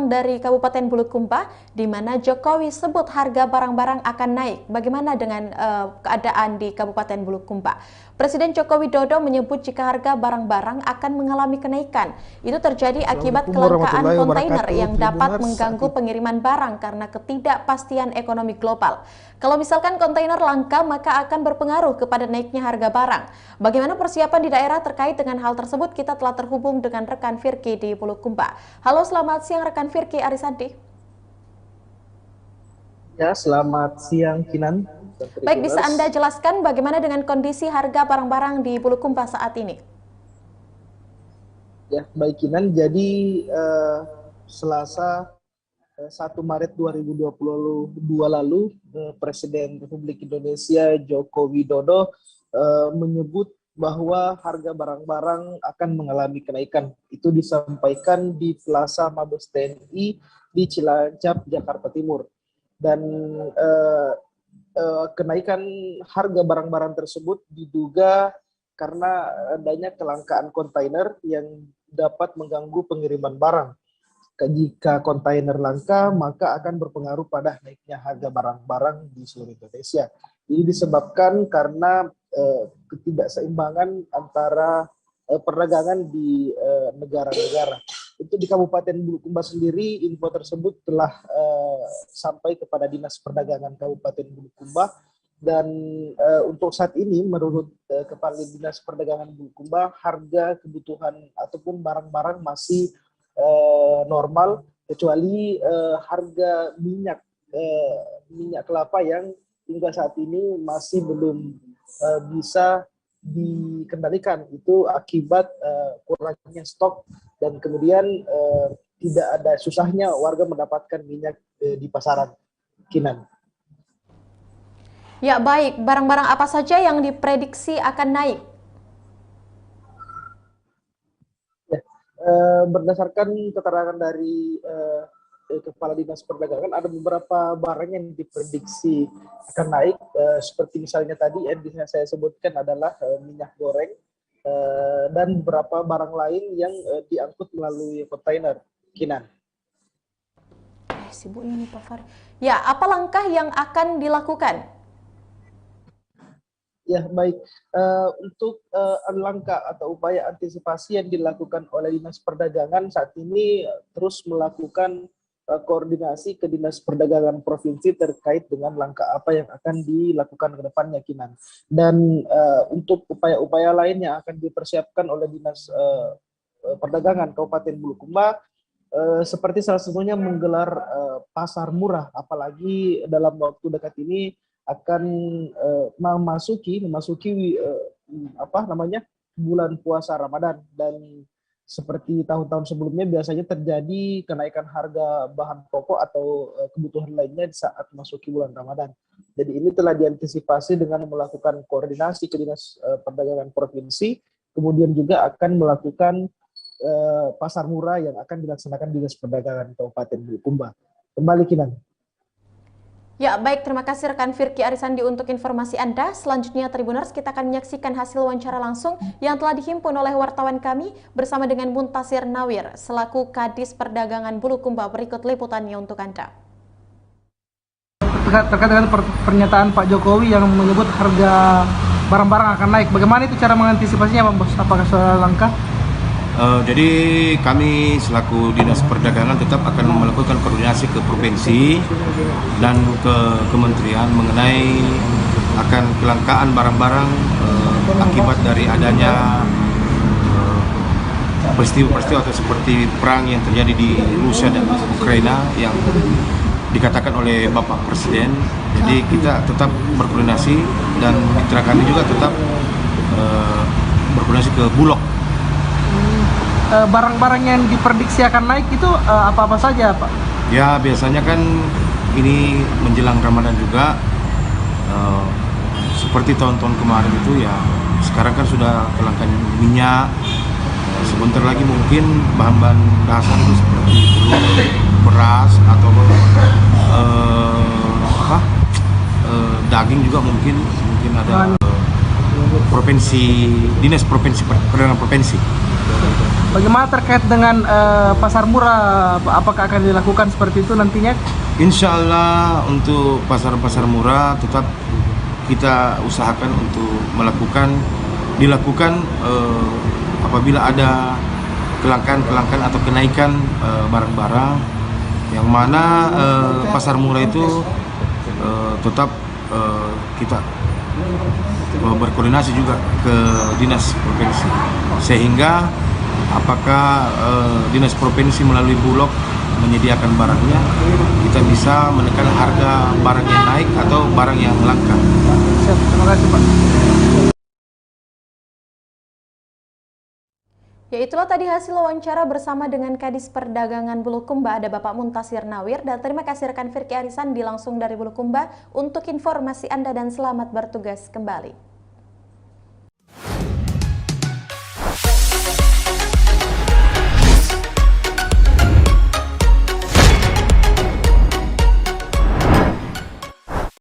datang dari Kabupaten Bulukumba, di mana Jokowi sebut harga barang-barang akan naik. Bagaimana dengan keadaan di Kabupaten Bulukumba? Presiden Joko Widodo menyebut jika harga barang-barang akan mengalami kenaikan. Itu terjadi akibat kelangkaan kontainer yang dapat mengganggu pengiriman barang karena ketidakpastian ekonomi global. Kalau misalkan kontainer langka, maka akan berpengaruh kepada naiknya harga barang. Bagaimana persiapan di daerah terkait dengan hal tersebut? Kita telah terhubung dengan rekan Firky di Bulukumba. Halo, selamat siang rekan Firky Arisandi. Ya, selamat siang Kinan. Baik, bisa Anda jelaskan bagaimana dengan kondisi harga barang-barang di Bulukumba saat ini? Ya, baik Kinan. Jadi Selasa 1 Maret 2022 lalu, Presiden Republik Indonesia Joko Widodo menyebut bahwa harga barang-barang akan mengalami kenaikan. Itu disampaikan di Plaza Mabes TNI di Cilacap, Jakarta Timur. Dan kenaikan harga barang-barang tersebut diduga karena adanya kelangkaan kontainer yang dapat mengganggu pengiriman barang. Jika kontainer langka, maka akan berpengaruh pada naiknya harga barang-barang di seluruh Indonesia. Ini disebabkan karena ketidakseimbangan antara perdagangan di negara-negara. Itu di Kabupaten Bulukumba sendiri, info tersebut telah sampai kepada Dinas Perdagangan Kabupaten Bulukumba. Dan untuk saat ini, menurut Kepala Dinas Perdagangan Bulukumba, harga kebutuhan ataupun barang-barang masih normal, kecuali harga minyak kelapa yang hingga saat ini masih belum bisa dikendalikan. Itu akibat kurangnya stok dan kemudian tidak ada susahnya warga mendapatkan minyak di pasaran. Kinan. Ya baik, barang-barang apa saja yang diprediksi akan naik? Berdasarkan keterangan dari Kepala Dinas Perdagangan, ada beberapa barang yang diprediksi akan naik, seperti misalnya tadi yang saya sebutkan adalah minyak goreng dan beberapa barang lain yang diangkut melalui kontainer. Kinan. Sibuknya nih Pak Fahri. Ya, apa langkah yang akan dilakukan? Ya, baik. Untuk langkah atau upaya antisipasi yang dilakukan oleh Dinas Perdagangan saat ini terus melakukan koordinasi ke Dinas Perdagangan Provinsi terkait dengan langkah apa yang akan dilakukan ke depannya, Kinan. Dan untuk upaya-upaya lain yang akan dipersiapkan oleh Dinas Perdagangan Kabupaten Bulukumba, seperti salah satunya menggelar pasar murah, apalagi dalam waktu dekat ini akan memasuki bulan puasa Ramadan, dan seperti tahun-tahun sebelumnya biasanya terjadi kenaikan harga bahan pokok atau kebutuhan lainnya saat memasuki bulan Ramadan. Jadi ini telah diantisipasi dengan melakukan koordinasi ke Dinas Perdagangan Provinsi, kemudian juga akan melakukan pasar murah yang akan dilaksanakan Dinas Perdagangan Kabupaten Bulukumba. Kembali Kinan. Ya, baik. Terima kasih rekan Firky Arisandi untuk informasi Anda. Selanjutnya Tribuners, kita akan menyaksikan hasil wawancara langsung yang telah dihimpun oleh wartawan kami bersama dengan Muntasir Nawir selaku Kadis Perdagangan Bulukumba. Berikut liputannya untuk Anda. Terkait dengan pernyataan Pak Jokowi yang menyebut harga barang-barang akan naik, bagaimana itu cara mengantisipasinya, Pak Bos? Apakah soal langkah? Jadi kami selaku Dinas Perdagangan tetap akan melakukan koordinasi ke provinsi dan ke kementerian mengenai akan kelangkaan barang-barang akibat dari adanya peristiwa-peristiwa atau seperti perang yang terjadi di Rusia dan Ukraina yang dikatakan oleh Bapak Presiden. Jadi kita tetap berkoordinasi dan mitra kami juga tetap berkoordinasi ke Bulog. Barang-barang yang diprediksi akan naik itu apa-apa saja, Pak? Ya, biasanya kan ini menjelang Ramadan juga, seperti tahun-tahun kemarin itu ya, sekarang kan sudah kelangkaan minyak, sebentar lagi mungkin bahan-bahan dasar itu seperti beras atau daging juga mungkin ada provinsi, Dinas Provinsi Perdagangan Provinsi. Bagaimana terkait dengan pasar murah, apakah akan dilakukan seperti itu nantinya? Insya Allah untuk pasar-pasar murah tetap kita usahakan untuk dilakukan apabila ada kelangkaan atau kenaikan barang-barang, yang mana pasar murah itu tetap kita berkoordinasi juga ke dinas provinsi, sehingga apakah dinas provinsi melalui Bulog menyediakan barangnya, kita bisa menekan harga barang yang naik atau barang yang langka. Siap, terima kasih Pak. Ya, itulah tadi hasil wawancara bersama dengan Kadis Perdagangan Bulukumba, ada Bapak Muntasir Nawir, dan terima kasih rekan Firki Arisan langsung dari Bulukumba untuk informasi Anda dan selamat bertugas kembali.